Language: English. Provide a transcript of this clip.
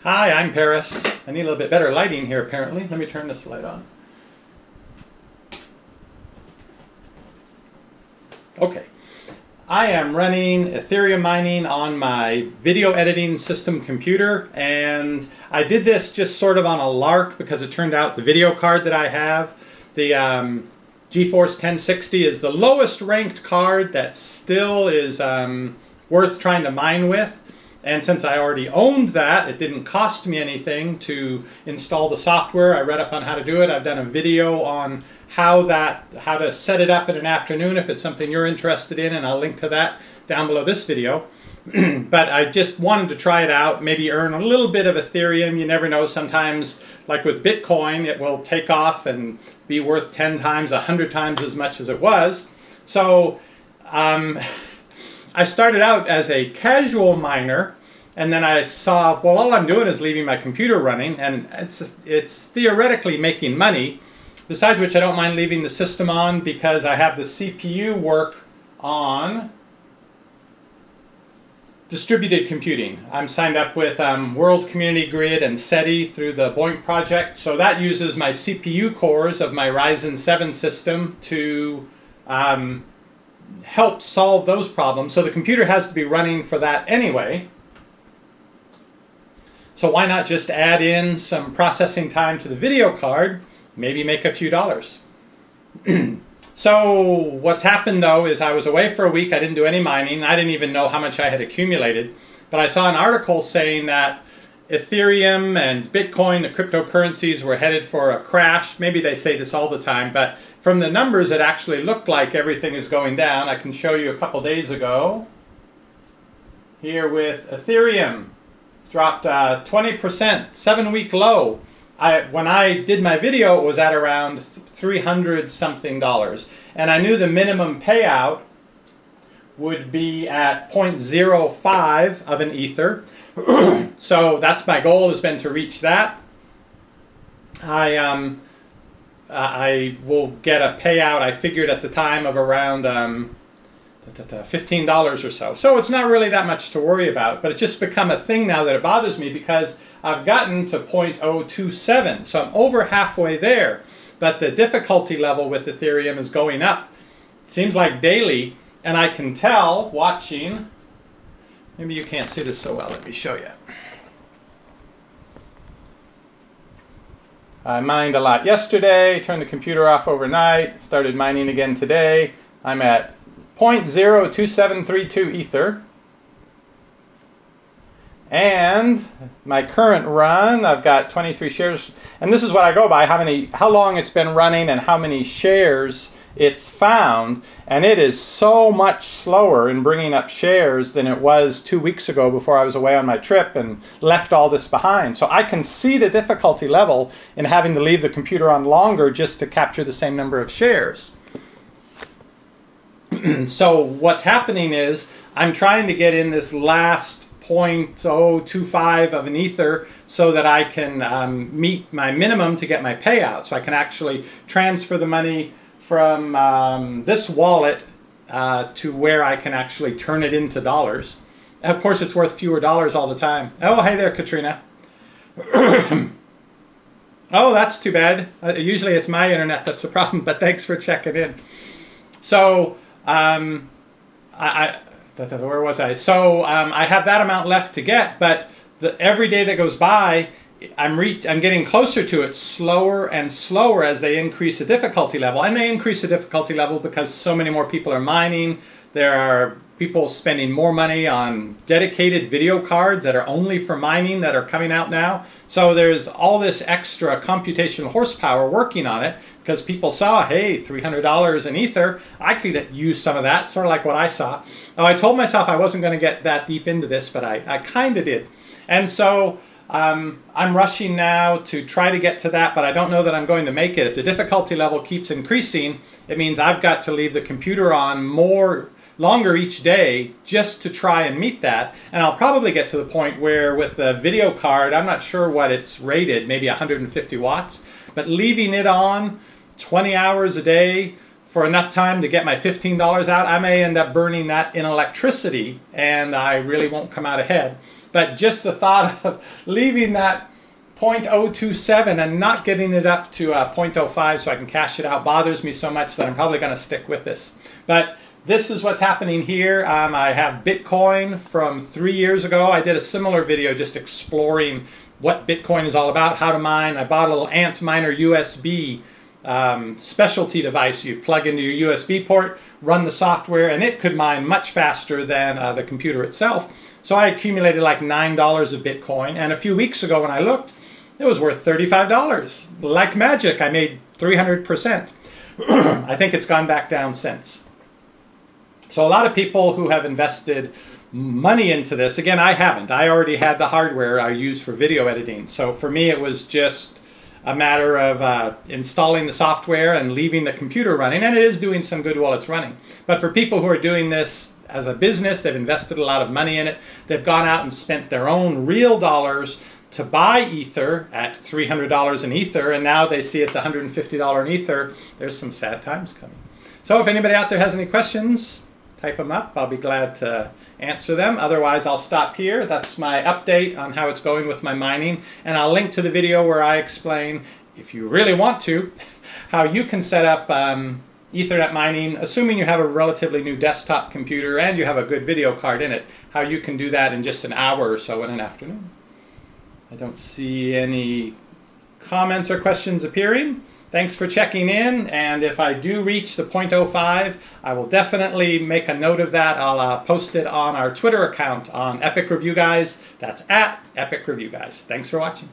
Hi, I'm Paris. I need a little bit better lighting here apparently. Let me turn this light on. Okay. I am running Ethereum mining on my video editing system computer, and I did this just sort of on a lark because it turned out the video card that I have, the GeForce 1060, is the lowest ranked card that still is worth trying to mine with. And since I already owned that, it didn't cost me anything to install the software. I read up on how to do it. I've done a video on how to set it up in an afternoon if it's something you're interested in, and I'll link to that down below this video. But I just wanted to try it out, maybe earn a little bit of Ethereum. You never know, sometimes, like with Bitcoin, it will take off and be worth 10 times, 100 times as much as it was. So I started out as a casual miner, and then I saw, well, all I'm doing is leaving my computer running, and it's theoretically making money. Besides which, I don't mind leaving the system on because I have the CPU work on distributed computing. I'm signed up with World Community Grid and SETI through the BOINC project, so that uses my CPU cores of my Ryzen 7 system to help solve those problems. So the computer has to be running for that anyway. So why not just add in some processing time to the video card, maybe make a few dollars. So what's happened though is I was away for a week. I didn't do any mining. I didn't even know how much I had accumulated. But I saw an article saying that Ethereum and Bitcoin, the cryptocurrencies, were headed for a crash. Maybe they say this all the time, but from the numbers it actually looked like everything is going down. I can show you a couple days ago here with Ethereum. Dropped 20%, 7-week low. When I did my video, it was at around $300 something, and I knew the minimum payout would be at 0.05 of an ether. So that's my goal, has been to reach that. I will get a payout, I figured at the time, of around $15 or so. So it's not really that much to worry about, but it's just become a thing now that it bothers me because I've gotten to 0.027, so I'm over halfway there. But the difficulty level with Ethereum is going up. It seems like daily, and I can tell watching, maybe you can't see this so well, let me show you. I mined a lot yesterday, turned the computer off overnight, started mining again today. I'm at 0.02732 ether. And my current run, I've got 23 shares, and this is what I go by, how long it's been running and how many shares it's found, and it is so much slower in bringing up shares than it was 2 weeks ago before I was away on my trip and left all this behind. So I can see the difficulty level in having to leave the computer on longer just to capture the same number of shares. So what's happening is I'm trying to get in this last 0.025 of an ether so that I can meet my minimum to get my payout. So I can actually transfer the money from this wallet to where I can actually turn it into dollars. Of course, it's worth fewer dollars all the time. Oh, hey there, Katrina. Oh, that's too bad. Usually it's my internet that's the problem, but thanks for checking in. So, where was I? So I have that amount left to get, but every day that goes by, I'm getting closer to it slower and slower as they increase the difficulty level. And they increase the difficulty level because so many more people are mining. There are people spending more money on dedicated video cards that are only for mining that are coming out now. So there's all this extra computational horsepower working on it because people saw, hey, $300 in ether, I could use some of that, sort of like what I saw. Oh, I told myself I wasn't going to get that deep into this, but I kind of did. And so I'm rushing now to try to get to that, but I don't know that I'm going to make it. If the difficulty level keeps increasing, it means I've got to leave the computer on longer each day just to try and meet that. And I'll probably get to the point where with the video card, I'm not sure what it's rated, maybe 150 watts, but leaving it on 20 hours a day for enough time to get my $15 out, I may end up burning that in electricity, and I really won't come out ahead. But just the thought of leaving that 0.027 and not getting it up to 0.05 so I can cash it out bothers me so much that I'm probably going to stick with this. But this is what's happening here. I have Bitcoin from 3 years ago. I did a similar video just exploring what Bitcoin is all about, how to mine. I bought a little Antminer USB specialty device. You plug into your USB port, run the software, and it could mine much faster than the computer itself. So I accumulated like $9 of Bitcoin, and a few weeks ago when I looked, it was worth $35. Like magic, I made 300%. I think it's gone back down since. So a lot of people who have invested money into this, again, I haven't. I already had the hardware I use for video editing. So for me, it was just a matter of installing the software and leaving the computer running, and it is doing some good while it's running. But for people who are doing this as a business, they've invested a lot of money in it, they've gone out and spent their own real dollars to buy Ether at $300 in Ether, and now they see it's $150 in Ether. There's some sad times coming. So if anybody out there has any questions, type them up. I'll be glad to answer them. Otherwise, I'll stop here. That's my update on how it's going with my mining, and I'll link to the video where I explain, if you really want to, how you can set up Ethernet mining, assuming you have a relatively new desktop computer and you have a good video card in it, how you can do that in just an hour or so in an afternoon. I don't see any comments or questions appearing. Thanks for checking in, and if I do reach the 0.05, I will definitely make a note of that. I'll post it on our Twitter account on Epic Review Guys. That's at Epic Review Guys. Thanks for watching.